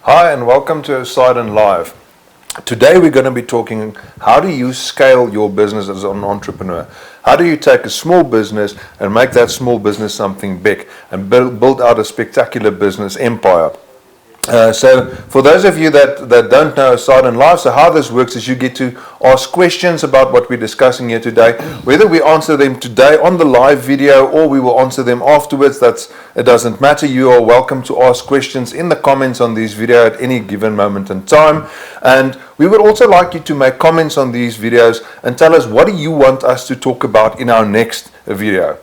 Hi and welcome to Poseidon Live. Today we're going to be talking how do you scale your business as an entrepreneur. How do you take a small business and make that small business something big and build out a spectacular business empire. So for those of you that don't know Poseidon Live, so how this works is you get to ask questions about what we're discussing here today. Whether we answer them today on the live video or we will answer them afterwards, it doesn't matter. You are welcome to ask questions in the comments on this video at any given moment in time. And we would also like you to make comments on these videos and tell us what do you want us to talk about in our next video.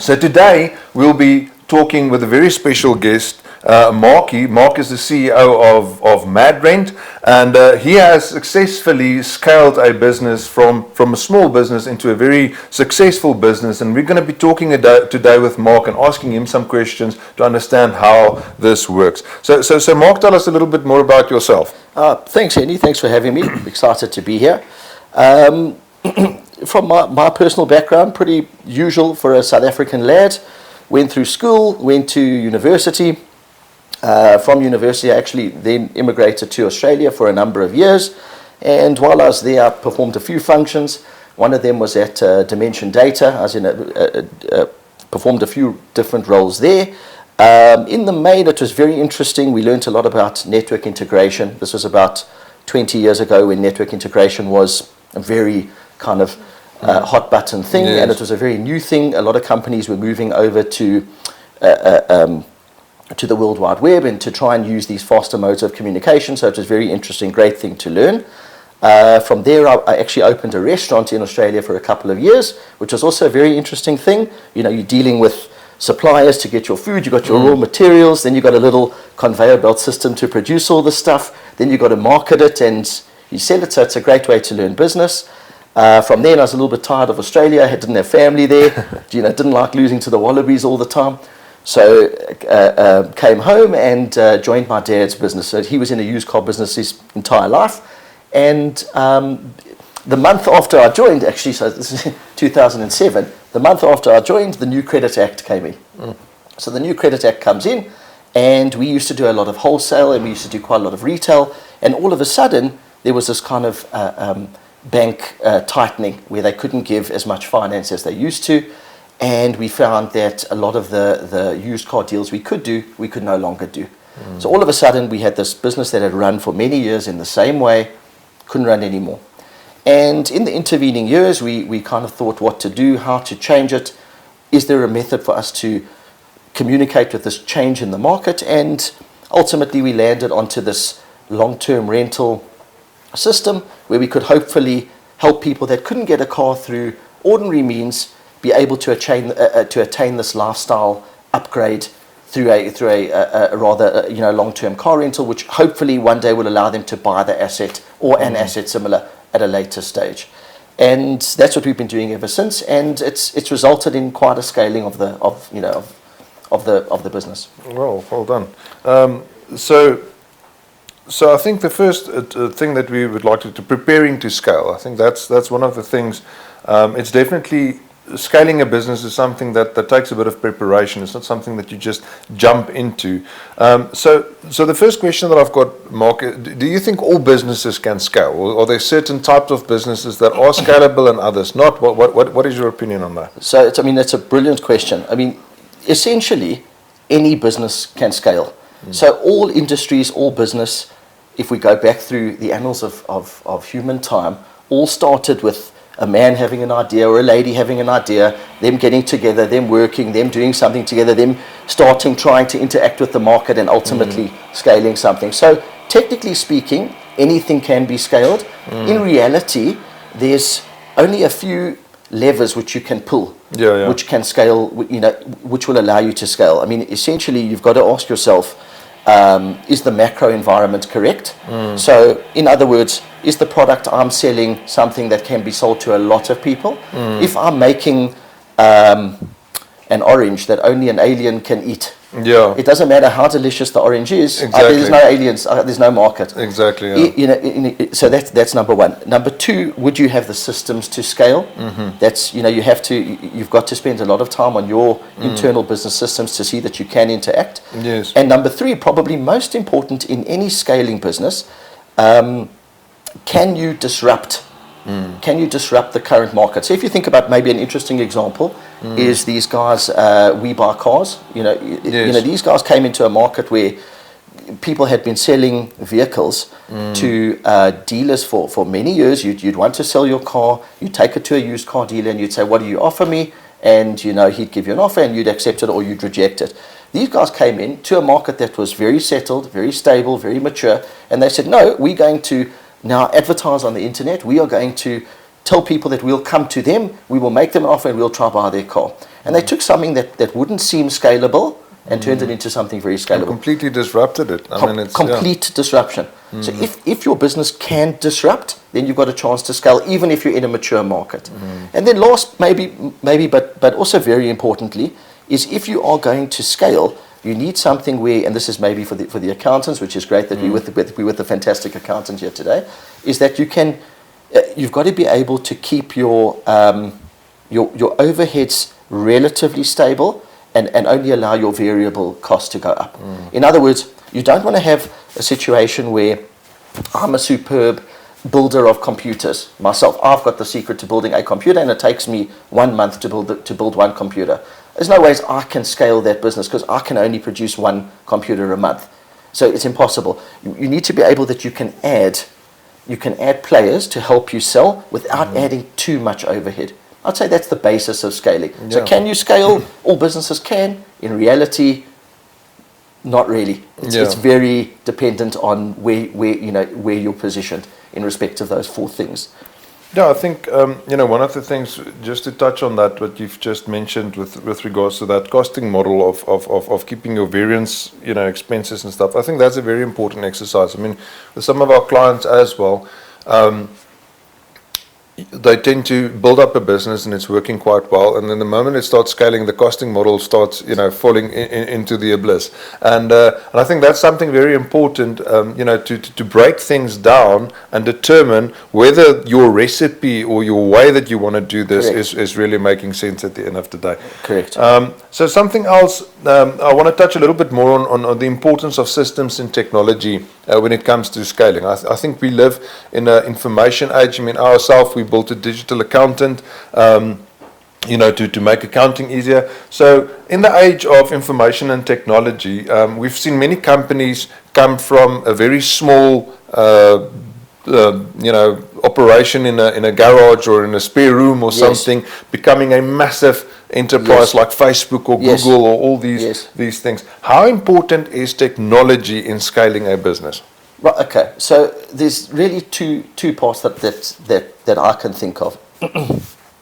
So today we'll be talking with a very special guest, Mark. Mark is the CEO of MadRent, and he has successfully scaled a business from a small business into a very successful business. And we're going to be talking today with Mark and asking him some questions to understand how this works. So Mark, tell us a little bit more about yourself. Thanks, Andy. Thanks for having me. I'm excited to be here. From my personal background, pretty usual for a South African lad. Went through school, went to university. From university, I actually then immigrated to Australia for a number of years. And while I was there, I performed a few functions. One of them was at Dimension Data. I was performed a few different roles there. In the main, it was very interesting. We learned a lot about network integration. This was about 20 years ago when network integration was a very kind of hot button thing, yes. And it was a very new thing. A lot of companies were moving over to the World Wide Web and to try and use these faster modes of communication. So it was a very interesting, great thing to learn. From there, I actually opened a restaurant in Australia for a couple of years, which was also a very interesting thing. You know, you're dealing with suppliers to get your food, you've got your raw materials, then you've got a little conveyor belt system to produce all the stuff, then you've got to market it and you sell it. So it's a great way to learn business. From then, I was a little bit tired of Australia. I didn't have family there. Didn't like losing to the Wallabies all the time. So came home and joined my dad's business. So he was in a used car business his entire life. And the month after I joined, actually, so this is 2007, the month after I joined, the New Credit Act came in. So the New Credit Act comes in, and we used to do a lot of wholesale, and we used to do quite a lot of retail. And all of a sudden, there was this kind of bank tightening where they couldn't give as much finance as they used to, and we found that a lot of the used car deals we could do, we could no longer do. So all of a sudden we had this business that had run for many years in the same way, couldn't run anymore. And in the intervening years we kind of thought what to do, how to change it. Is there a method for us to communicate with this change in the market? And ultimately we landed onto this long-term rental system where we could hopefully help people that couldn't get a car through ordinary means be able to attain this lifestyle upgrade through a rather long-term car rental, which hopefully one day will allow them to buy the asset or an asset similar at a later stage. And that's what we've been doing ever since, and it's resulted in quite a scaling of the business. Well done. So I think the first thing that we would like to preparing to scale, I think that's one of the things. It's definitely scaling a business is something that takes a bit of preparation. It's not something that you just jump into. So the first question that I've got, Mark, do you think all businesses can scale? Or are there certain types of businesses that are scalable and others not? What is your opinion on that? So that's a brilliant question. I mean, essentially, any business can scale. So all industries, all business, if we go back through the annals of human time, all started with a man having an idea or a lady having an idea, them getting together, them working, them doing something together, them trying to interact with the market and ultimately scaling something. So technically speaking, anything can be scaled. In reality, there's only a few levers which you can pull, which can scale, which will allow you to scale. I mean, essentially, you've got to ask yourself, is the macro environment correct? So, in other words, is the product I'm selling something that can be sold to a lot of people? If I'm making an orange that only an alien can eat, Yeah. It doesn't matter how delicious the orange is. Exactly. There's no aliens. There's no market. Exactly. Yeah. So that's number one. Number two, would you have the systems to scale? That's you've got to spend a lot of time on your internal business systems to see that you can interact. Yes. And number three, probably most important in any scaling business, can you disrupt? Can you disrupt the current market? So if you think about maybe an interesting example is these guys, We Buy Cars. Yes. These guys came into a market where people had been selling vehicles to dealers for many years. You'd want to sell your car, you'd take it to a used car dealer and you'd say, what do you offer me? And he'd give you an offer and you'd accept it or you'd reject it. These guys came in to a market that was very settled, very stable, very mature, and they said, no, we're going to now advertise on the internet. We are going to tell people that we'll come to them, we will make them an offer and we'll try buy their car. And they took something that wouldn't seem scalable and turned it into something very scalable. Completely disrupted it. It's complete disruption. So if your business can disrupt, then you've got a chance to scale, even if you're in a mature market. And then last, maybe, but also very importantly, is if you are going to scale, you need something where, and this is maybe for the accountants, which is great that we're with a fantastic accountant here today, is that you've got to be able to keep your overheads relatively stable and only allow your variable costs to go up. In other words, you don't want to have a situation where I'm a superb builder of computers myself. I've got the secret to building a computer and it takes me 1 month to build one computer. There's no ways I can scale that business because I can only produce one computer a month. So it's impossible. You need to be able that you can add players to help you sell without adding too much overhead. I'd say that's the basis of scaling. Yeah. So can you scale? All businesses can. In reality, not really. It's very dependent on where you're positioned in respect of those four things. Yeah, I think one of the things, just to touch on that, what you've just mentioned with regards to that costing model of keeping your variance, expenses and stuff. I think that's a very important exercise. I mean, with some of our clients as well, they tend to build up a business and it's working quite well, and then the moment it starts scaling, the costing model starts falling into the abyss, and I think that's something very important, to break things down and determine whether your recipe or your way that you want to do this is really making sense at the end of the day. Correct. So something else, I want to touch a little bit more on the importance of systems and technology when it comes to scaling. I think we live in an information age. I mean, ourselves, we built a digital accountant, to make accounting easier. So in the age of information and technology, we've seen many companies come from a very small, operation in a garage or in a spare room or something, becoming a massive enterprise like Facebook or Google or all these things. How important is technology in scaling a business? Right. Okay. So there's really two parts that I can think of.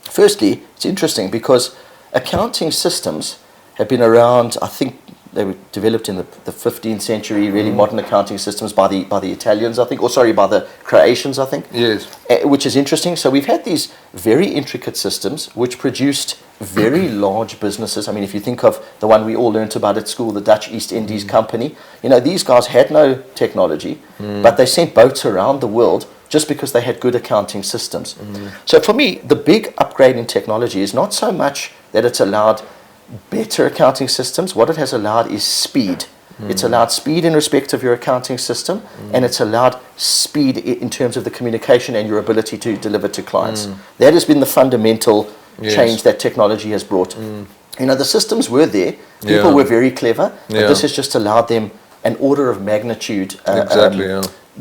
Firstly, it's interesting because accounting systems have been around. I think they were developed in the 15th century. Really modern accounting systems by the Italians, I think, by the Croatians, I think. Yes. Which is interesting. So we've had these very intricate systems which produced very large businesses. I mean, if you think of the one we all learnt about at school, the Dutch East Indies Company, these guys had no technology, but they sent boats around the world just because they had good accounting systems. So for me, the big upgrade in technology is not so much that it's allowed better accounting systems. What it has allowed is speed. It's allowed speed in respect of your accounting system, and it's allowed speed in terms of the communication and your ability to deliver to clients. That has been the fundamental change that technology has brought. The systems were there. People were very clever, but this has just allowed them an order of magnitude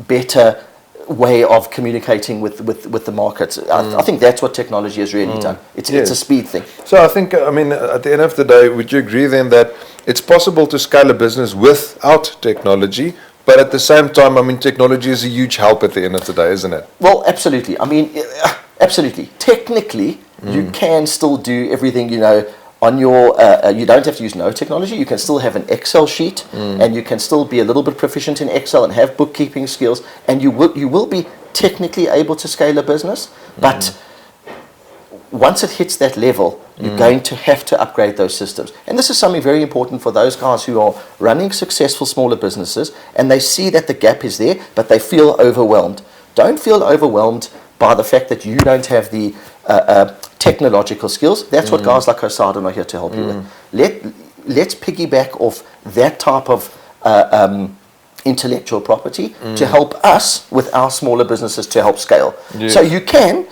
better way of communicating with the markets. I think that's what technology has really done. It's a speed thing. So I think, at the end of the day, would you agree then that it's possible to scale a business without technology, but at the same time, technology is a huge help at the end of the day, isn't it? Well, absolutely. Absolutely. Technically, you can still do everything, on your, you don't have to use no technology. You can still have an Excel sheet, and you can still be a little bit proficient in Excel and have bookkeeping skills, and you will be technically able to scale a business. But once it hits that level, you're going to have to upgrade those systems. And this is something very important for those guys who are running successful smaller businesses and they see that the gap is there, but they feel overwhelmed. Don't feel overwhelmed by the fact that you don't have the technological skills. That's what guys like Poseidon are here to help you with. Let's piggyback off that type of intellectual property to help us with our smaller businesses to help scale. Yes. So you can,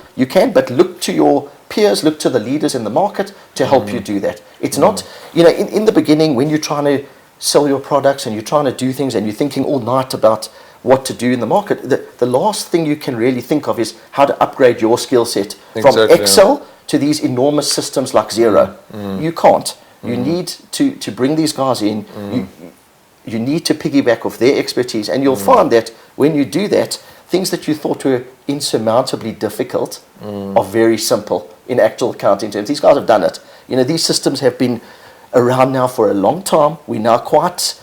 but look to your peers, look to the leaders in the market to help you do that. It's not, in the beginning when you're trying to sell your products and you're trying to do things and you're thinking all night about what to do in the market, the last thing you can really think of is how to upgrade your skill set from Excel to these enormous systems like Xero. You can't. You need to bring these guys in. You need to piggyback off their expertise, and you'll find that when you do that, things that you thought were insurmountably difficult are very simple in actual accounting terms. These guys have done it. These systems have been around now for a long time. We're now quite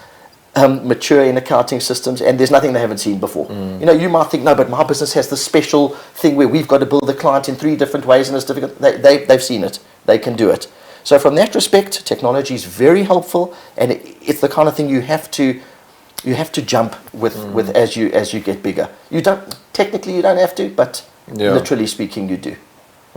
mature in accounting systems, and there's nothing they haven't seen before. You might think, no, but my business has this special thing where we've got to build a client in 3 different ways, and it's difficult. They've seen it. They can do it. So from that respect, technology is very helpful, and it's the kind of thing you have to jump with as you get bigger. You don't have to, but literally speaking, you do.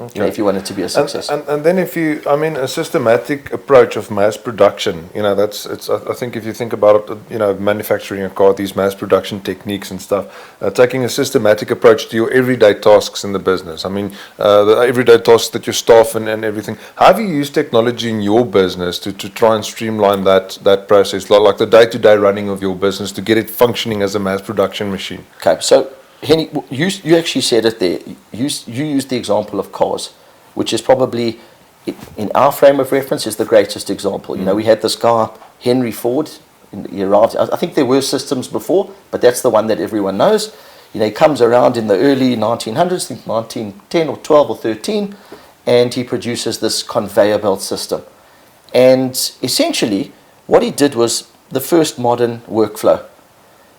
Okay. If you want it to be a success. And then a systematic approach of mass production, I think if you think about it, manufacturing a car, these mass production techniques and stuff, taking a systematic approach to your everyday tasks in the business. The everyday tasks that your staff and everything. How have you used technology in your business to try and streamline that process, like the day-to-day running of your business, to get it functioning as a mass production machine? Okay, so Henny, you actually said it there. You used the example of cars, which is probably, in our frame of reference, is the greatest example. We had this guy, Henry Ford. He arrived. I think there were systems before, but that's the one that everyone knows. He comes around in the early 1900s, I think 1910 or 12 or 13, and he produces this conveyor belt system. And essentially, what he did was the first modern workflow.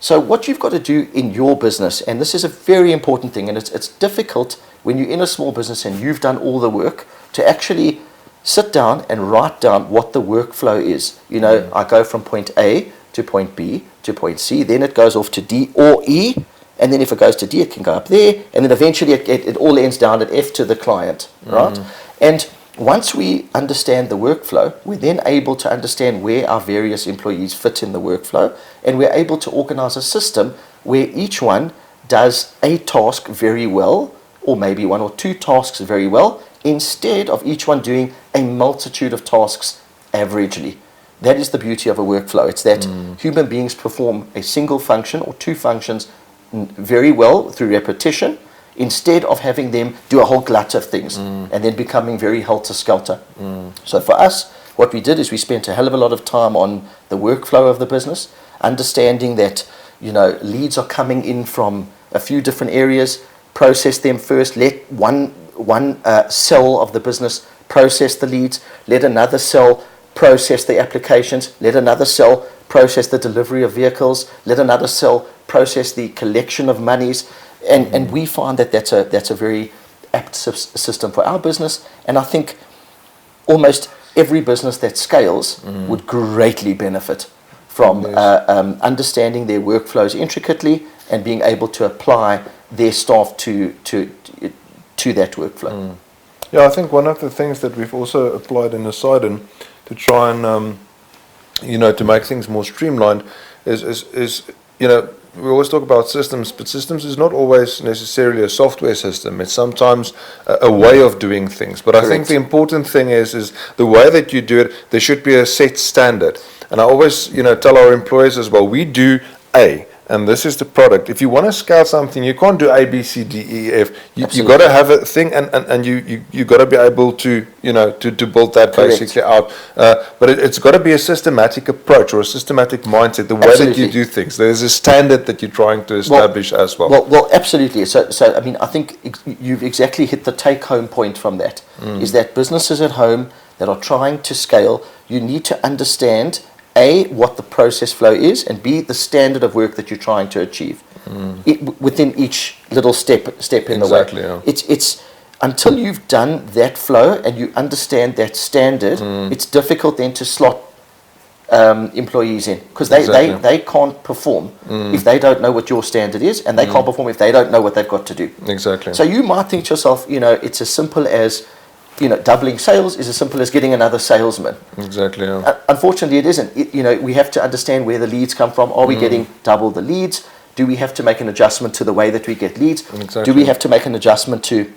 So what you've got to do in your business, and this is a very important thing, and it's difficult when you're in a small business and you've done all the work to actually sit down and write down what the workflow is. I go from point A to point B to point C, then it goes off to D or E, and then if it goes to D, it can go up there, and then eventually it all ends down at F to the client, right? And once we understand the workflow, we're then able to understand where our various employees fit in the workflow, and we're able to organize a system where each one does a task very well, or maybe 1 or 2 tasks very well, instead of each one doing a multitude of tasks averagely. That is the beauty of a workflow. It's that human beings perform a single function or 2 functions very well through repetition, instead of having them do a whole glut of things and then becoming very helter-skelter. So for us, what we did is we spent a hell of a lot of time on the workflow of the business, understanding that leads are coming in from a few different areas, process them first, let one cell of the business process the leads, let another cell process the applications, let another cell process the delivery of vehicles, let another cell process the collection of monies. And we find that that's a very apt system for our business. And I think almost every business that scales would greatly benefit from understanding their workflows intricately and being able to apply their staff to that workflow. Yeah, I think one of the things that we've also applied in Poseidon to try and to make things more streamlined is we always talk about systems, but systems is not always necessarily a software system. It's sometimes a way of doing things. But I think the important thing is the way that you do it, there should be a set standard. And I always, tell our employees as well, we do A, and this is the product. If you want to scale something, you can't do A, B, C, D, E, F. You got to have a thing, and you got to be able to to build that basically out. But it's got to be a systematic approach or a systematic mindset. The way that you do things. There's a standard that you're trying to establish as well. Well, absolutely. So I think you've exactly hit the take-home point from that. Is that businesses at home that are trying to scale, you need to understand A, what the process flow is, and B, the standard of work that you're trying to achieve within each little step in the way. Yeah. It's until you've done that flow and you understand that standard, it's difficult then to slot employees in, because they can't perform if they don't know what your standard is, and they can't perform if they don't know what they've got to do. Exactly. So you might think to yourself, it's as simple as, doubling sales is as simple as getting another salesman. Exactly. Yeah. Unfortunately, it isn't. We have to understand where the leads come from. Are we getting double the leads? Do we have to make an adjustment to the way that we get leads? Exactly. Do we have to make an adjustment to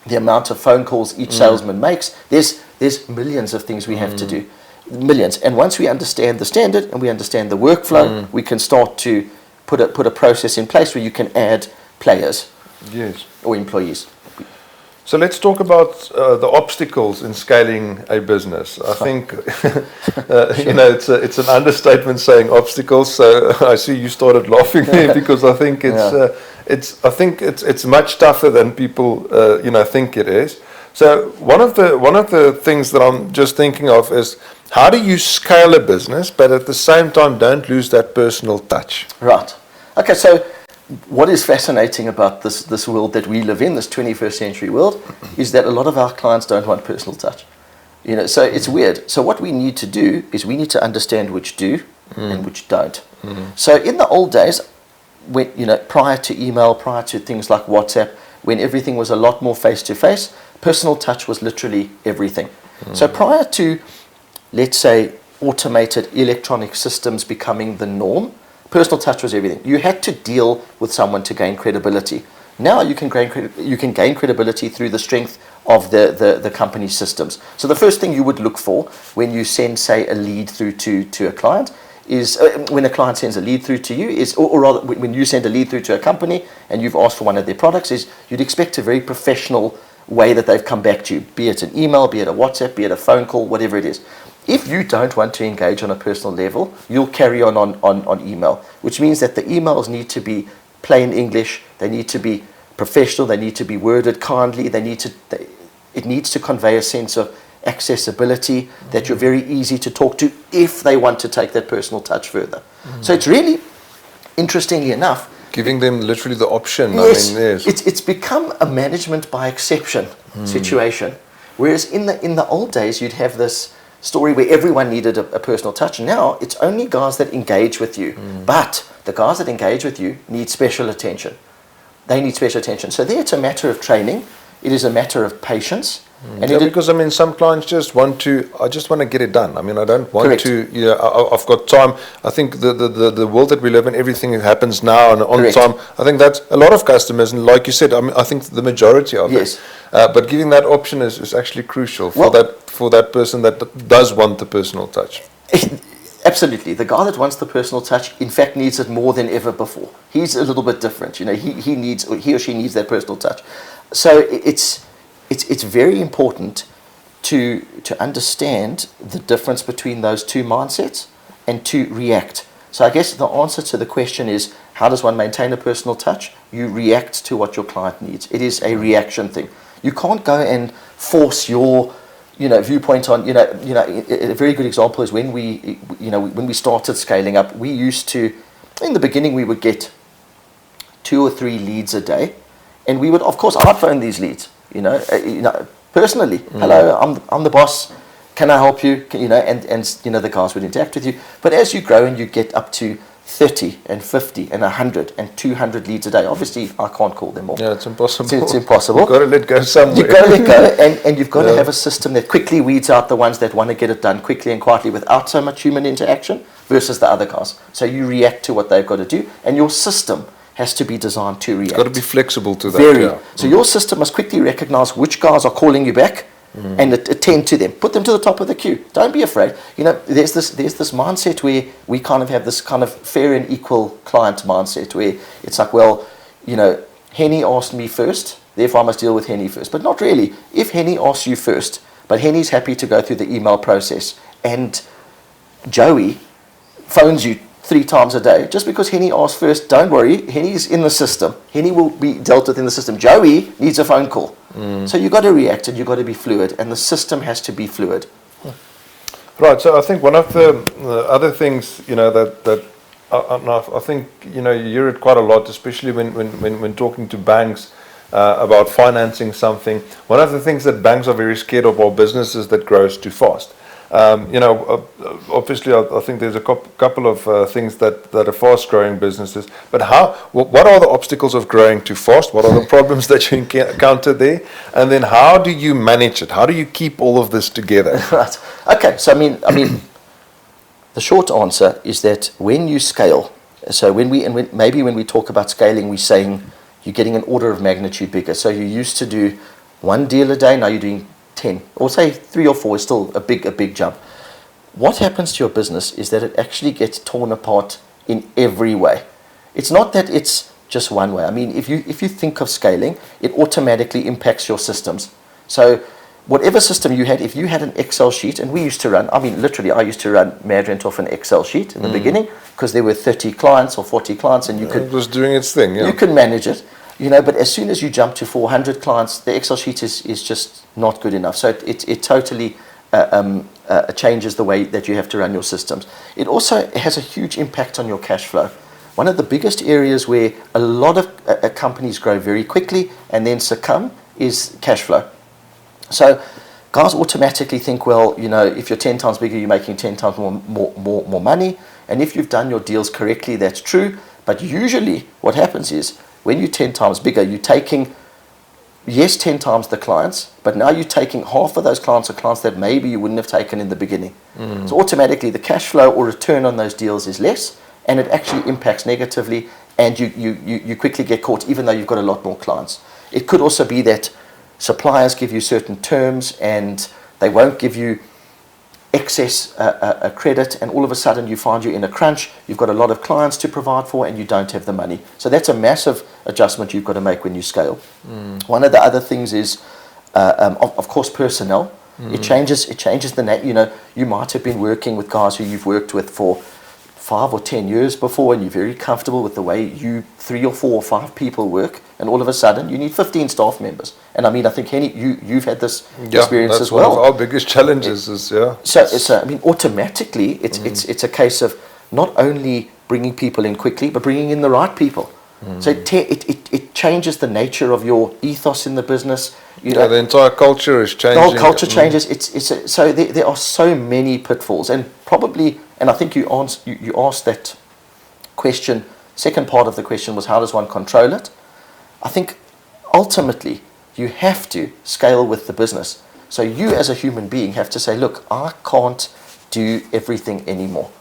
the amount of phone calls each salesman makes? There's millions of things we have to do. Millions. And once we understand the standard and we understand the workflow, we can start to put a process in place where you can add players. Yes. Or employees. So let's talk about the obstacles in scaling a business. I think it's an understatement saying obstacles. So I see you started laughing there, because I think it's much tougher than people think it is. So one of the things that I'm just thinking of is, how do you scale a business but at the same time don't lose that personal touch? Right. Okay, so what is fascinating about this world that we live in, this 21st century world, is that a lot of our clients don't want personal touch. So it's weird. So what we need to do is we need to understand which do and which don't. So in the old days, when prior to email, prior to things like WhatsApp, when everything was a lot more face-to-face, personal touch was literally everything. So prior to, let's say, automated electronic systems becoming the norm, personal touch was everything. You had to deal with someone to gain credibility. Now you can gain credibility through the strength of the company's systems. So the first thing you would look for when you send, say, a lead through to a client is, when a client sends a lead through to you, is, or rather, when you send a lead through to a company and you've asked for one of their products, is you'd expect a very professional way that they've come back to you, be it an email, be it a WhatsApp, be it a phone call, whatever it is. If you don't want to engage on a personal level, you'll carry on email, which means that the emails need to be plain English, they need to be professional, they need to be worded kindly, it needs to convey a sense of accessibility, that you're very easy to talk to if they want to take that personal touch further. So it's really, interestingly enough, giving them literally the option. Yes, it's become a management by exception situation. Whereas in the old days, you'd have this story where everyone needed a personal touch. Now it's only guys that engage with you, but the guys that engage with you need special attention. They need special attention. So there, it's a matter of training. It is a matter of patience. And because some clients just want to get it done. I don't want Correct. to. I've got time. I think the world that we live in, everything happens now and on Correct. time. I think that's a lot of customers, and like you said, I think the majority of Yes. it. But giving that option is actually crucial for that person that does want the personal touch. Absolutely. The guy that wants the personal touch, in fact, needs it more than ever before. He's a little bit different. He or she needs that personal touch. So it's very important to understand the difference between those two mindsets and to react. So I guess the answer to the question is, how does one maintain a personal touch? You react to what your client needs. It is a reaction thing. You can't go and force your viewpoint on, a very good example is when we started scaling up, we used to, in the beginning, we would get 2 or 3 leads a day, and we would, of course, I'd phone these leads, personally. Hello, I'm the boss. Can I help you? And the guys would interact with you. But as you grow and you get up to 30 and 50 and 100 and 200 leads a day, obviously I can't call them all. Yeah, it's impossible. It's impossible. You've got to let go somewhere. You've got to let go, and you've got to have a system that quickly weeds out the ones that want to get it done quickly and quietly without so much human interaction versus the other guys. So you react to what they've got to do, and your system has to be designed to react. It's got to be flexible to that. Very. Yeah. So your system must quickly recognize which guys are calling you back and attend to them. Put them to the top of the queue. Don't be afraid. There's this mindset where we kind of have this kind of fair and equal client mindset where it's like, well, Henny asked me first, therefore I must deal with Henny first. But not really. If Henny asks you first, but Henny's happy to go through the email process, and Joey phones you 3 times a day, just because Henny asked first, don't worry, Henny's in the system. Henny will be dealt with in the system. Joey needs a phone call. So you've got to react and you've got to be fluid, and the system has to be fluid. Right, so I think one of the other things, that I think, you hear it quite a lot, especially when talking to banks, about financing something. One of the things that banks are very scared of are businesses that grows too fast. Obviously, I think there's a couple of things that are fast-growing businesses. But what are the obstacles of growing too fast? What are the problems that you encounter there? And then how do you manage it? How do you keep all of this together? Right. Okay. So I mean, the short answer is that when you scale, so when we talk about scaling, we're saying you're getting an order of magnitude bigger. So you used to do 1 deal a day, now you're doing 10, or say 3 or 4 is still a big jump. What happens to your business is that it actually gets torn apart in every way. It's not that it's just one way. I mean, if you think of scaling, it automatically impacts your systems. So whatever system you had, if you had an Excel sheet, and we used to run, I mean, literally, I used to run MadRent off an Excel sheet in the beginning, because there were 30 clients or 40 clients, and It was doing its thing, yeah. You can manage it. But as soon as you jump to 400 clients, the Excel sheet is just not good enough. So it totally changes the way that you have to run your systems. It also has a huge impact on your cash flow. One of the biggest areas where a lot of companies grow very quickly and then succumb is cash flow. So guys automatically think, well, if you're 10 times bigger, you're making 10 times more money. And if you've done your deals correctly, that's true. But usually what happens is, when you're 10 times bigger, you're taking, 10 times the clients, but now you're taking half of those clients are clients that maybe you wouldn't have taken in the beginning. So automatically the cash flow or return on those deals is less, and it actually impacts negatively, and you quickly get caught even though you've got a lot more clients. It could also be that suppliers give you certain terms and they won't give you excess credit, and all of a sudden you find you're in a crunch, you've got a lot of clients to provide for, and you don't have the money. So that's a massive adjustment you've got to make when you scale. One of the other things is, of course, personnel. It changes the you might have been working with guys who you've worked with for 5 or 10 years before, and you're very comfortable with the way 3 or 4 or 5 people work, and all of a sudden you need 15 staff members. And I mean, I think Henny, you've had this experience as well. One of our biggest challenges So I mean, automatically it's a case of not only bringing people in quickly, but bringing in the right people. So it changes the nature of your ethos in the business. The entire culture is changing. The whole culture changes. So there are so many pitfalls, and probably, and I think you asked that question. Second part of the question was, how does one control it? I think ultimately you have to scale with the business. So you as a human being have to say, look, I can't do everything anymore.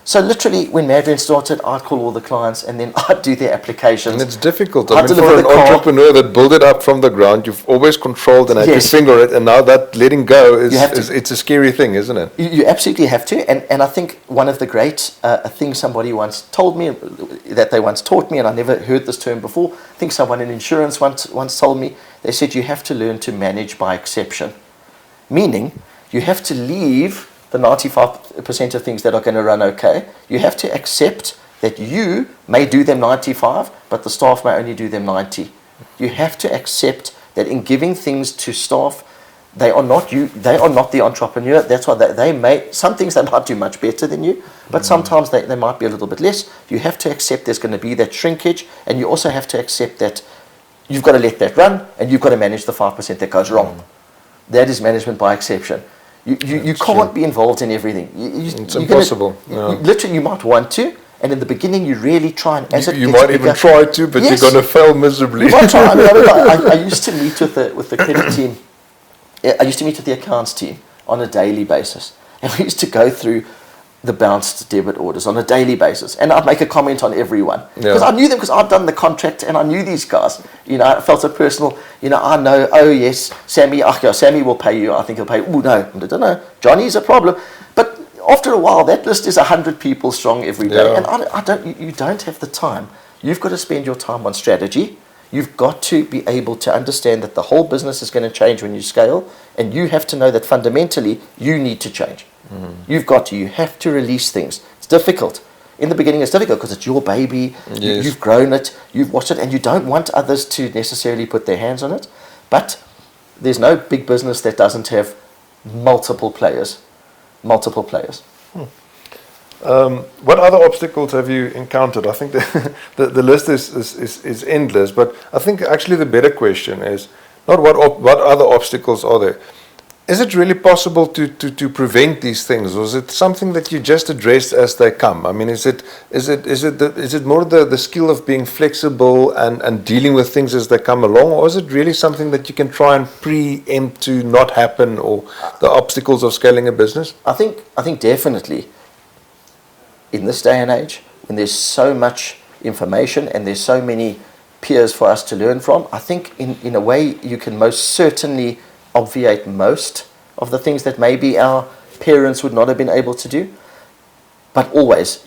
So literally, when MadRent started, I'd call all the clients and then I'd do their applications. And it's difficult. I mean, for an entrepreneur that built it up from the ground, you've always controlled and had to finger it, and now that letting go it's a scary thing, isn't it? You absolutely have to. And I think one of the great things somebody once told me, that they once taught me, and I never heard this term before, I think someone in insurance once told me, they said you have to learn to manage by exception. Meaning, you have to leave the 95% of things that are going to run okay. You have to accept that you may do them 95, but the staff may only do them 90. You have to accept that in giving things to staff, they are not the entrepreneur. That's why some things they might do much better than you, but sometimes they might be a little bit less. You have to accept there's going to be that shrinkage, and you also have to accept that you've got to let that run, and you've got to manage the 5% that goes wrong. That is management by exception. You can't be involved in everything. It's impossible. Literally, you might want to, and in the beginning, you really try and you might even try to, but you're going to fail miserably. You might try. I used to meet with the credit team. I used to meet with the accounts team on a daily basis, and we used to go through the bounced debit orders on a daily basis, and I'd make a comment on everyone because I knew them, because I'd done the contract and I knew these guys. I felt it personal. I know. Oh yes, Sammy. Sammy will pay you. I think he'll pay. Oh no, I don't know. Johnny's a problem. But after a while, that list is 100 people strong every day, and I don't. You don't have the time. You've got to spend your time on strategy. You've got to be able to understand that the whole business is going to change when you scale, and you have to know that fundamentally you need to change. You have to release things. It's difficult. In the beginning, it's difficult because it's your baby. Yes. You've grown it, you've watched it, and you don't want others to necessarily put their hands on it. But there's no big business that doesn't have multiple players. What other obstacles have you encountered? I think the list is endless, but I think actually the better question is not what other obstacles are there. Is it really possible to prevent these things, or is it something that you just address as they come? I mean, is it more the skill of being flexible and dealing with things as they come along, or is it really something that you can try and preempt to not happen, or the obstacles of scaling a business? I think definitely in this day and age, when there's so much information and there's so many peers for us to learn from, I think in a way you can most certainly obviate most of the things that maybe our parents would not have been able to do. But always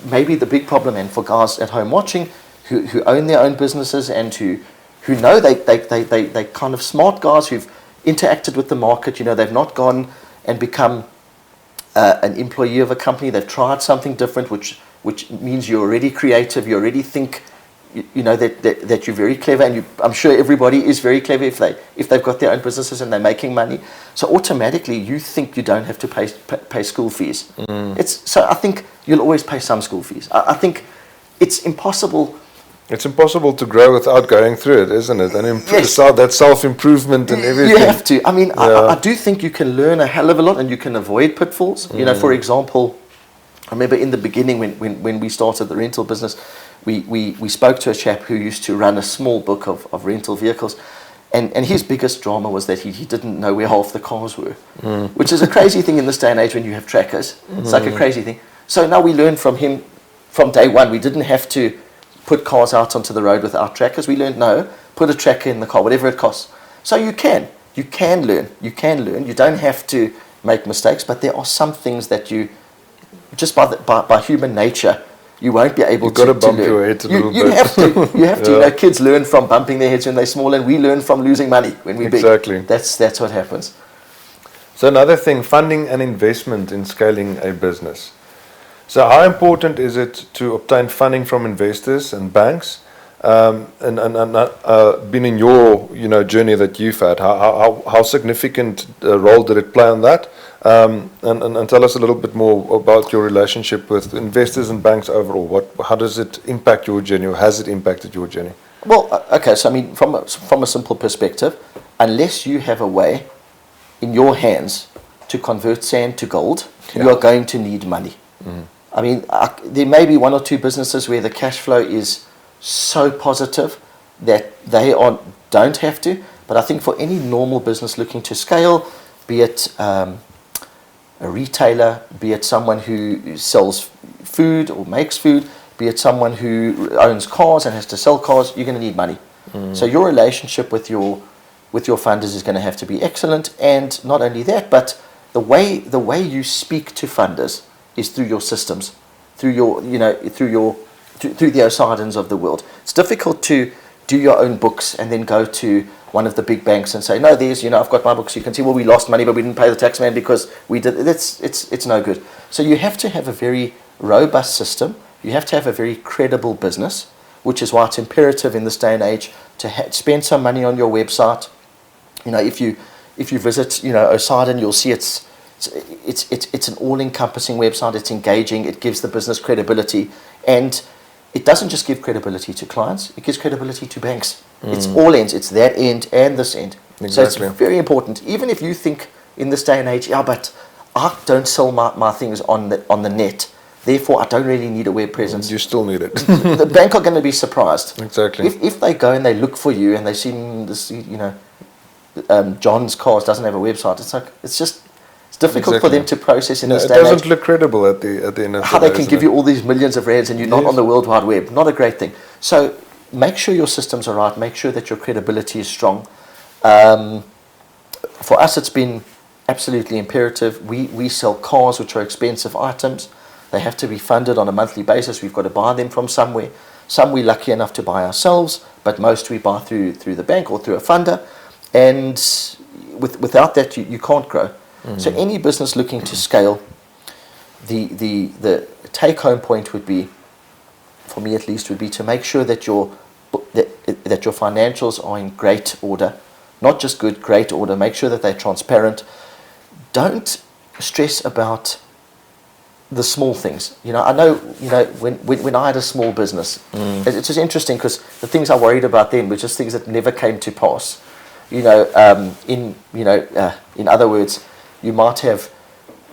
maybe the big problem, and for guys at home watching who own their own businesses and who know they kind of smart guys who've interacted with the market, they've not gone and become an employee of a company. They've tried something different, which means you're already creative, you already think that you're very clever, and I'm sure everybody is very clever if they've got their own businesses and they're making money. So automatically you think you don't have to pay school fees. So I think you'll always pay some school fees. I think it's impossible. It's impossible to grow without going through it, isn't it? And Yes. that self-improvement and everything. You have to. I mean, Yeah. I do think you can learn a hell of a lot and you can avoid pitfalls. For example, I remember in the beginning when we started the rental business, we spoke to a chap who used to run a small book of rental vehicles, and his biggest drama was that he didn't know where half the cars were, which is a crazy thing in this day and age when you have trackers. It's like a crazy thing. So now we learned from him from day one. We didn't have to put cars out onto the road without trackers. We learned, no, put a tracker in the car, whatever it costs. So you can learn. You don't have to make mistakes, but there are some things that you, just by human nature, you won't be able to. You've got to bump learn. your head a little You bit. You have to. Yeah. Kids learn from bumping their heads when they're small, and we learn from losing money when we're big. Exactly. That's what happens. So another thing, funding and investment in scaling a business. So how important is it to obtain funding from investors and banks? Been in your journey that you've had, how significant a role did it play on that? And tell us a little bit more about your relationship with investors and banks overall. How does it impact your journey, or has it impacted your journey? Well, okay. So I mean, from a simple perspective, unless you have a way in your hands to convert sand to gold, you are going to need money. I mean, there may be one or two businesses where the cash flow is so positive that they don't have to, but I think for any normal business looking to scale, be it a retailer, be it someone who sells food or makes food, be it someone who owns cars and has to sell cars, you're going to need money. So your relationship with your funders is going to have to be excellent, and not only that, but the way you speak to funders is through your systems, through the Osadens of the world. It's difficult to do your own books and then go to one of the big banks and say, no, I've got my books. You can see, well, we lost money, but we didn't pay the tax man because we did. It's no good. So you have to have a very robust system. You have to have a very credible business, which is why it's imperative in this day and age to spend some money on your website. If you visit, Osaden, you'll see it's an all-encompassing website. It's engaging. It gives the business credibility, and it doesn't just give credibility to clients. It gives credibility to banks. It's all ends. It's that end and this end. Exactly. So it's very important. Even if you think in this day and age, but I don't sell my things on the net, therefore I don't really need a web presence. You still need it. The bank are going to be surprised. Exactly. If they go and they look for you and they see this, John's Cars doesn't have a website. It's difficult for them to process in this It day and age. doesn't look credible at the end of How the day. they can isn't give it? you all these millions of rands and you're not on the World Wide Web. Not a great thing. So make sure your systems are right. Make sure that your credibility is strong. For us, it's been absolutely imperative. We sell cars, which are expensive items. They have to be funded on a monthly basis. We've got to buy them from somewhere. Some we're lucky enough to buy ourselves, but most we buy through the bank or through a funder. And without that, you can't grow. So any business looking to scale, the take-home point would be, for me at least, would be to make sure that your financials are in great order, not just good, great order. Make sure that they're transparent. Don't stress about the small things. I know, when I had a small business, it's just interesting because the things I worried about then were just things that never came to pass. In other words, you might have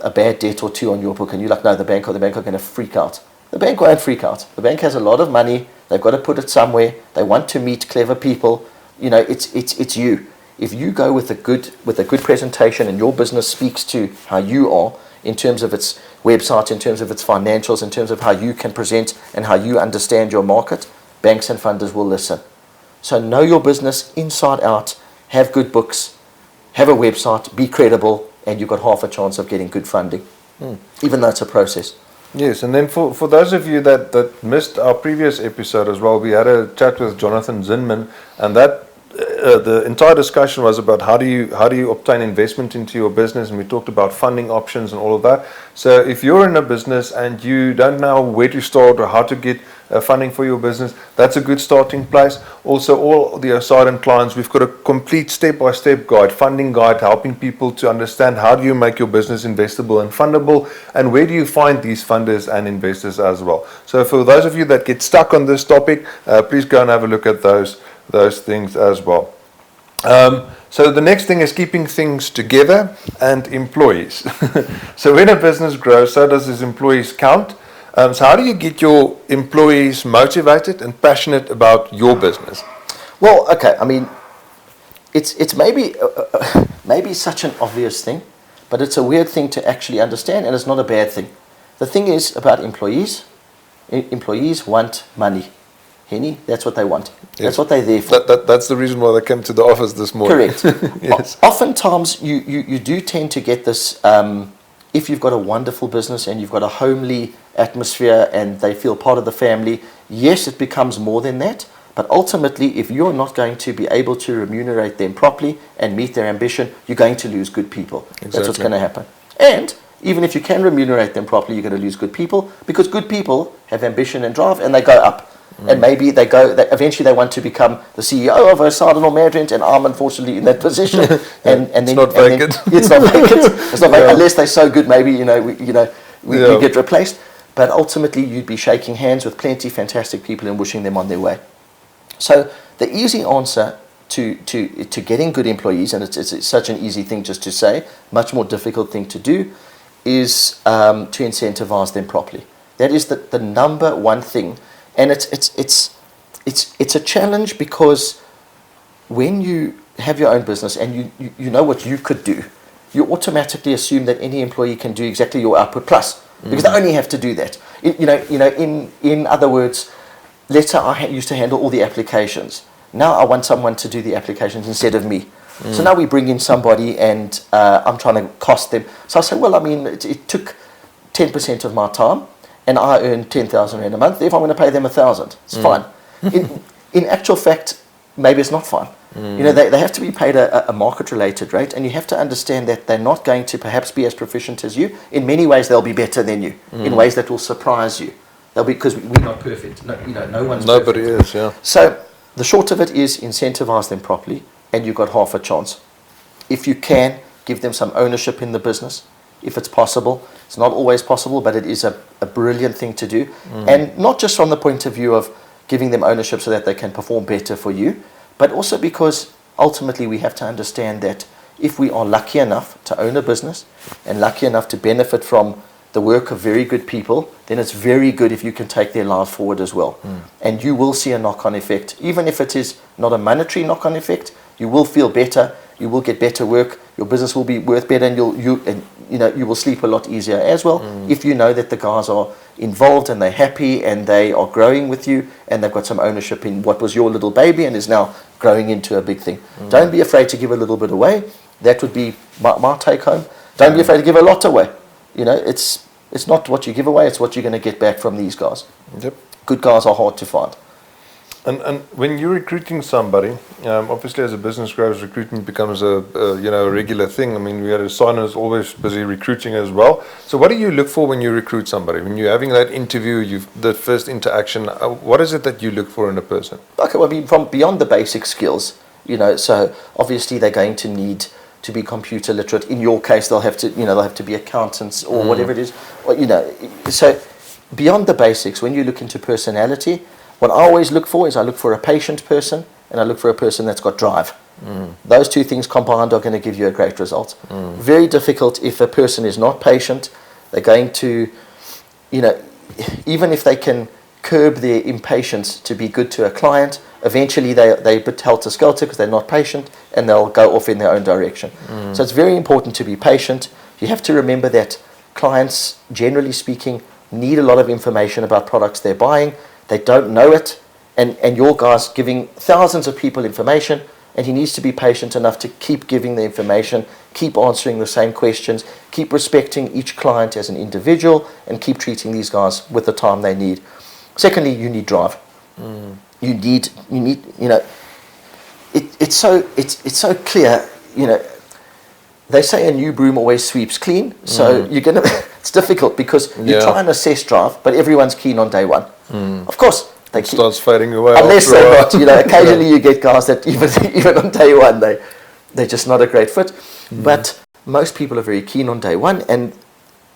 a bad debt or two on your book and you're like, no, the bank are going to freak out. The bank won't freak out. The bank has a lot of money. They've got to put it somewhere. They want to meet clever people. It's you. If you go with a good presentation and your business speaks to how you are in terms of its website, in terms of its financials, in terms of how you can present and how you understand your market, banks and funders will listen. So know your business inside out, have good books, have a website, be credible, and you've got half a chance of getting good funding, even though it's a process. Yes, and then for those of you that missed our previous episode as well, we had a chat with Jonathan Zinman, and that the entire discussion was about how do you obtain investment into your business, and we talked about funding options and all of that. So if you're in a business and you don't know where to start or how to get funding for your business, that's a good starting place. Also, all the Osiden clients, we've got a complete step-by-step guide, funding guide, helping people to understand how do you make your business investable and fundable, and where do you find these funders and investors as well. So for those of you that get stuck on this topic, please go and have a look at those things as well. So the next thing is keeping things together and employees. So when a business grows, so does its employees count. So how do you get your employees motivated and passionate about your business? Well, okay, I mean, it's maybe such an obvious thing, but it's a weird thing to actually understand, and it's not a bad thing. The thing is about employees want money. Henny, that's what they want. Yes. That's what they're there for. That's the reason why they came to the office this morning. Correct. Yes. Oftentimes, you do tend to get this, if you've got a wonderful business and you've got a homely atmosphere and they feel part of the family, yes, it becomes more than that. But ultimately, if you're not going to be able to remunerate them properly and meet their ambition, you're going to lose good people. Exactly. That's what's going to happen. And even if you can remunerate them properly, you're going to lose good people, because good people have ambition and drive, and they go up. And maybe eventually they want to become the CEO of Osiden or Madrent, and I'm unfortunately in that position. And then it's not vacant. It's not vacant. It's not vacant unless they're so good. Maybe we get replaced. But ultimately, you'd be shaking hands with plenty fantastic people and wishing them on their way. So the easy answer to getting good employees, and it's such an easy thing just to say, much more difficult thing to do, is to incentivize them properly. That is the number one thing. And it's a challenge, because when you have your own business and you know what you could do, you automatically assume that any employee can do exactly your output plus, because they only have to do that. In other words, let's say I used to handle all the applications. Now I want someone to do the applications instead of me. So now we bring in somebody, and I'm trying to cost them. So I say, well, I mean, it took 10% of my time, and I earn 10,000 rand a month. If I'm going to pay them 1,000, it's fine. In actual fact, maybe it's not fine. They have to be paid a market-related rate, and you have to understand that they're not going to perhaps be as proficient as you. In many ways, they'll be better than you. In ways that will surprise you. They'll be, because we're not perfect. No one's Nobody perfect. Is, yeah. So the short of it is, incentivize them properly, and you've got half a chance. If you can, give them some ownership in the business, if it's possible. It's not always possible, but it is a brilliant thing to do. And not just from the point of view of giving them ownership so that they can perform better for you, but also because ultimately we have to understand that if we are lucky enough to own a business and lucky enough to benefit from the work of very good people, then it's very good if you can take their life forward as well. And you will see a knock-on effect. Even if it is not a monetary knock-on effect, you will feel better, you will get better work, your business will be worth better, and you will sleep a lot easier as well, if you know that the guys are involved and they're happy and they are growing with you and they've got some ownership in what was your little baby and is now growing into a big thing. Don't be afraid to give a little bit away. That would be my take home. Don't be afraid to give a lot away. It's not what you give away, it's what you're going to get back from these guys. Yep. Good guys are hard to find. And when you're recruiting somebody, obviously as a business grows, recruitment becomes a regular thing. I mean, we had a signer who's always busy recruiting as well. So what do you look for when you recruit somebody? When you're having that interview, the first interaction, what is it that you look for in a person? Okay, well, I mean, from beyond the basic skills, so obviously they're going to need to be computer literate. In your case, they'll have to be accountants or whatever it is. Or, so beyond the basics, when you look into personality, what I always look for is I look for a patient person and I look for a person that's got drive. Those two things combined are going to give you a great result. Very difficult if a person is not patient. They're going to, even if they can curb their impatience to be good to a client, eventually they're a bit helter-skelter because they're not patient and they'll go off in their own direction. So it's very important to be patient. You have to remember that clients, generally speaking, need a lot of information about products they're buying. They don't know it, and your guy's giving thousands of people information, and he needs to be patient enough to keep giving the information, keep answering the same questions, keep respecting each client as an individual, and keep treating these guys with the time they need. Secondly, you need drive. You need, it's so clear, they say a new broom always sweeps clean, so it's difficult because you try and assess drive, but everyone's keen on day one. Of course, they starts fading away. Unless they're not, occasionally you get guys that even on day one, they're just not a great fit. But most people are very keen on day one, and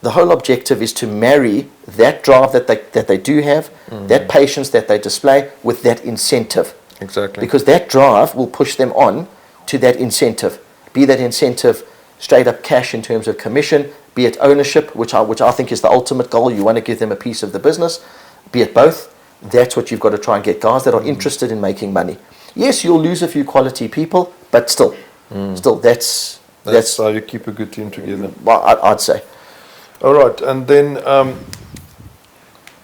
the whole objective is to marry that drive that they do have, that patience that they display, with that incentive. Exactly. Because that drive will push them on to that incentive. Be that incentive straight up cash in terms of commission, be it ownership, which I think is the ultimate goal. You want to give them a piece of the business, be it both. That's what you've got to try and get, guys that are interested in making money. Yes, you'll lose a few quality people, but still that's how you keep a good team together. Well, I'd say. All right, and then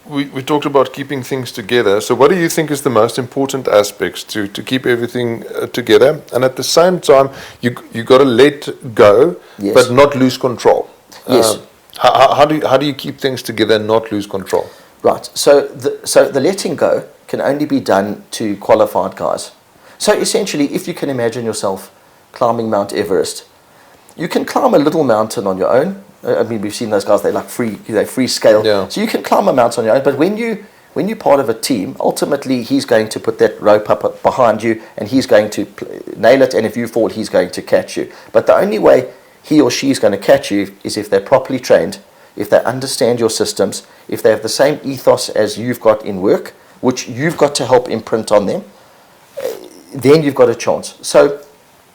we talked about keeping things together. So what do you think is the most important aspects to keep everything together? And at the same time, you got to let go, yes, but not lose control. Yes. How do you keep things together and not lose control? Right. So the letting go can only be done to qualified guys. So essentially, if you can imagine yourself climbing Mount Everest, you can climb a little mountain on your own. I mean, we've seen those guys, they like free scale. Yeah. So you can climb a mountain on your own, but when you're part of a team, ultimately he's going to put that rope up behind you and he's going to nail it, and if you fall, he's going to catch you. But the only way he or she is going to catch you is if they're properly trained, if they understand your systems, if they have the same ethos as you've got in work, which you've got to help imprint on them, then you've got a chance. So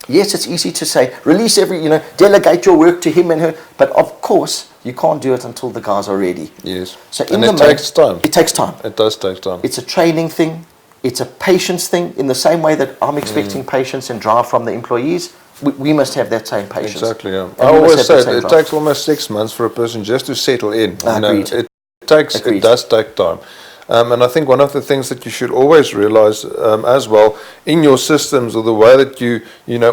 yes, it's easy to say, release delegate your work to him and her, but of course, you can't do it until the guys are ready. Yes. So it takes time. It takes time. It does take time. It's a training thing. It's a patience thing. In the same way that I'm expecting patience and drive from the employees, we must have that same patience. Exactly, yeah. I always say it takes almost 6 months for a person just to settle in. Agreed. It does take time. And I think one of the things that you should always realize as well in your systems, or the way that you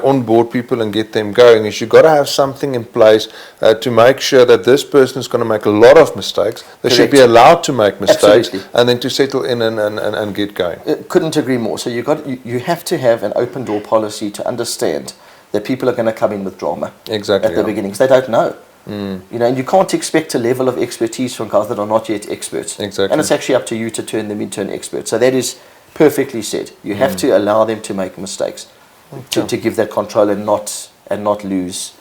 onboard people and get them going, is you've got to have something in place to make sure that this person is going to make a lot of mistakes. They should be allowed to make mistakes. Absolutely. And then to settle in and get going. Couldn't agree more. So you have to have an open door policy to understand that people are going to come in with drama at the beginning, because they don't know. And you can't expect a level of expertise from guys that are not yet experts. Exactly. And it's actually up to you to turn them into an expert. So that is perfectly said. You have to allow them to make mistakes, to give that control and not lose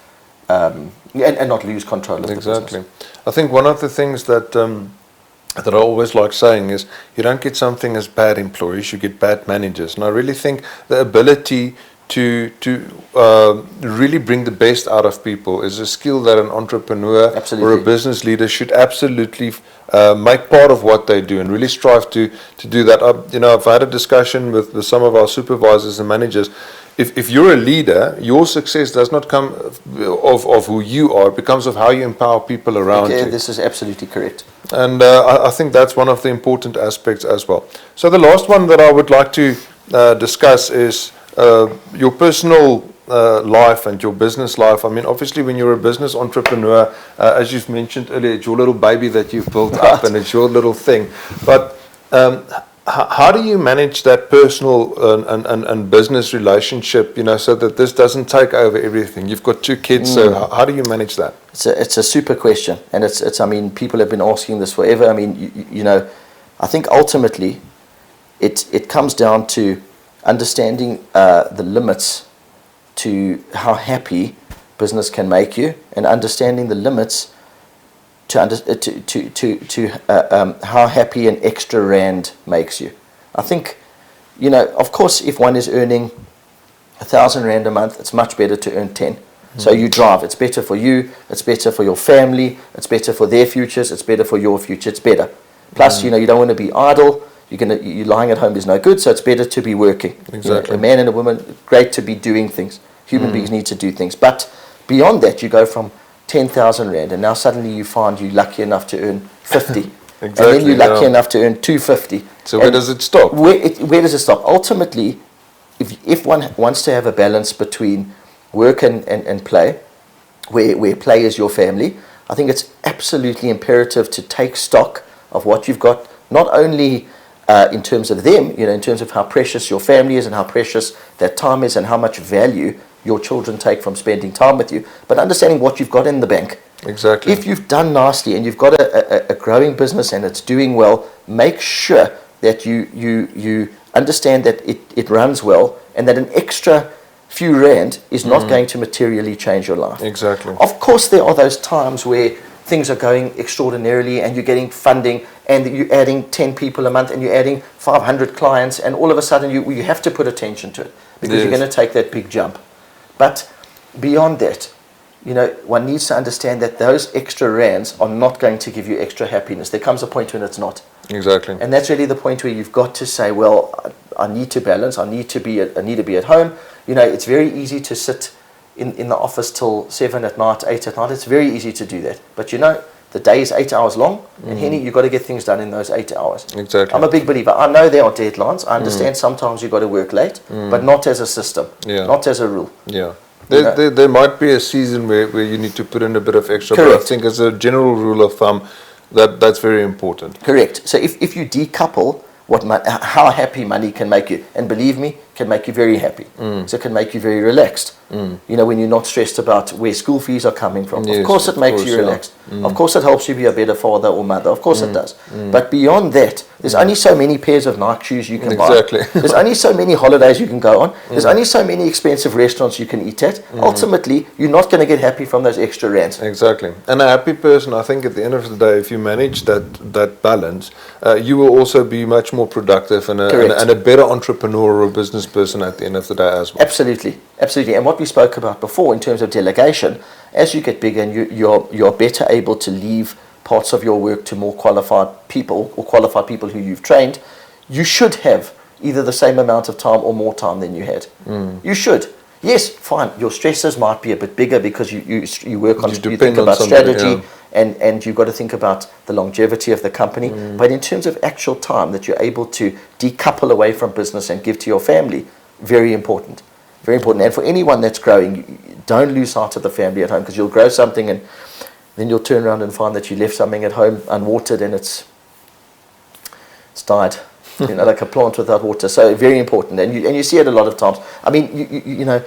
control of the business. I think one of the things that I always like saying is, you don't get something as bad employees, you get bad managers. And I really think the ability to really bring the best out of people is a skill that an entrepreneur or a business leader should absolutely make part of what they do, and really strive to do that. I've had a discussion with some of our supervisors and managers. If you're a leader, your success does not come of who you are, it becomes of how you empower people around you. This is absolutely correct. And I think that's one of the important aspects as well. So the last one that I would like to discuss is your personal life and your business life. I mean, obviously, when you're a business entrepreneur, as you've mentioned earlier, it's your little baby that you've built up, and it's your little thing. But how do you manage that personal and business relationship, so that this doesn't take over everything? You've got 2 kids, so how do you manage that? It's a super question, and it's I mean, people have been asking this forever. I mean, I think ultimately it comes down to understanding the limits to how happy business can make you, and understanding the limits to how happy an extra rand makes you. I think, of course, if one is earning 1,000 rand a month, it's much better to earn 10. So you drive. It's better for you. It's better for your family. It's better for their futures. It's better for your future. It's better. Plus, you don't want to be idle. You're lying at home is no good. So it's better to be working. Exactly. A man and a woman, great to be doing things. Human beings need to do things. But beyond that, you go from 10,000 rand, and now suddenly you find you're lucky enough to earn 50. Exactly. And then you're lucky enough to earn 250. So where does it stop? Where does it stop? Ultimately, if one wants to have a balance between work and play, where play is your family, I think it's absolutely imperative to take stock of what you've got, not only in terms of them, in terms of how precious your family is and how precious that time is and how much value your children take from spending time with you, but understanding what you've got in the bank. Exactly. If you've done nicely and you've got a growing business and it's doing well, make sure that you understand that it runs well, and that an extra few rand is not going to materially change your life. Exactly. Of course, there are those times where things are going extraordinarily and you're getting funding and you're adding 10 people a month and you're adding 500 clients, and all of a sudden you have to put attention to it because you're going to take that big jump. But beyond that, one needs to understand that those extra rands are not going to give you extra happiness. There comes a point when it's not. Exactly. And that's really the point where you've got to say, well, I need to balance. I need to be at home. It's very easy to sit in the office till 7 at night, 8 at night. It's very easy to do that. But the day is 8 hours long, and Henny, you've got to get things done in those 8 hours. Exactly. I'm a big believer. I know there are deadlines. I understand sometimes you've got to work late, but not as a system, not as a rule. Yeah. There might be a season where you need to put in a bit of extra, Correct. but I think as a general rule of thumb, that's very important. Correct. So if you decouple how happy money can make you, and believe me, can make you very happy. So it can make you very relaxed. When you're not stressed about where school fees are coming from. Yes, of course it makes you relaxed. Of course it helps you be a better father or mother. Of course it does. But beyond that, there's only so many pairs of Nike shoes you can buy. There's only so many holidays you can go on. There's only so many expensive restaurants you can eat at. Ultimately, you're not going to get happy from those extra rands. Exactly. And a happy person, I think at the end of the day, if you manage that balance, you will also be much more productive and a better entrepreneur or business person at the end of the day as well. Absolutely. And what we spoke about before in terms of delegation, as you get bigger and you're better able to leave parts of your work to more qualified people or qualified people who you've trained, you should have either the same amount of time or more time than you had. You should. Yes, fine, your stresses might be a bit bigger because you work on, you think about strategy, and you've got to think about the longevity of the company. But in terms of actual time that you're able to decouple away from business and give to your family, very important. Very important. And for anyone that's growing, don't lose sight of the family at home, because you'll grow something and then you'll turn around and find that you left something at home unwatered and it's died. Like a plant without water. So very important. And you see it a lot of times. I mean,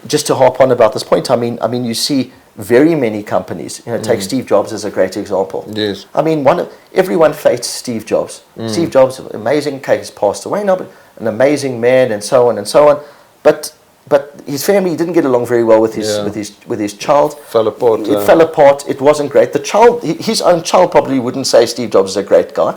just to harp on about this point, I mean, you see very many companies. Take Steve Jobs as a great example. Yes. I mean, everyone fates Steve Jobs. Steve Jobs, amazing case, passed away now, but an amazing man, and so on and so on. But his family didn't get along very well with his child. Fell apart. It fell apart. It wasn't great. The child, his own child, probably wouldn't say Steve Jobs is a great guy.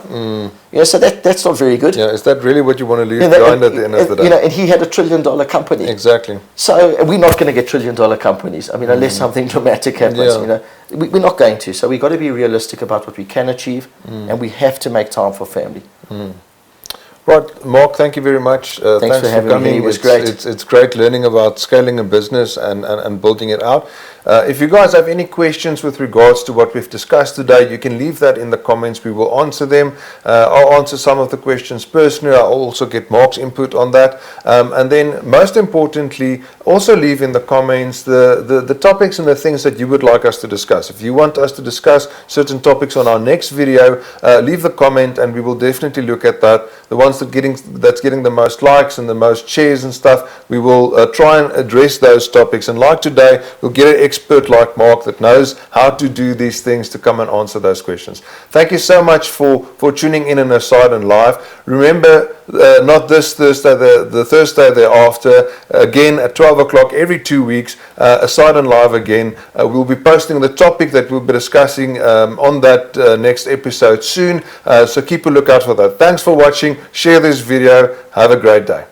So that's not very good. Yeah, is that really what you want to leave behind at the end of the day? And he had $1 trillion company. Exactly. So we're not going to get $1 trillion companies. I mean, unless something dramatic happens. We're not going to. So we've got to be realistic about what we can achieve, and we have to make time for family. Right, Mark, thank you very much. Thanks for having me. It was great. It's great learning about scaling a business and building it out. If you guys have any questions with regards to what we've discussed today, you can leave that in the comments. We will answer them. I'll answer some of the questions personally. I'll also get Mark's input on that. And then most importantly, also leave in the comments the topics and the things that you would like us to discuss. If you want us to discuss certain topics on our next video, leave a comment and we will definitely look at that. The ones that's getting the most likes and the most shares and stuff, we will try and address those topics. And like today, we'll get an expert expert like Mark that knows how to do these things to come and answer those questions. Thank you so much for tuning in on Aside and Live. Remember, not this Thursday, the Thursday thereafter, again at 12 o'clock every 2 weeks, Aside and Live again. We'll be posting the topic that we'll be discussing on that next episode soon, so keep a lookout for that. Thanks for watching. Share this video. Have a great day.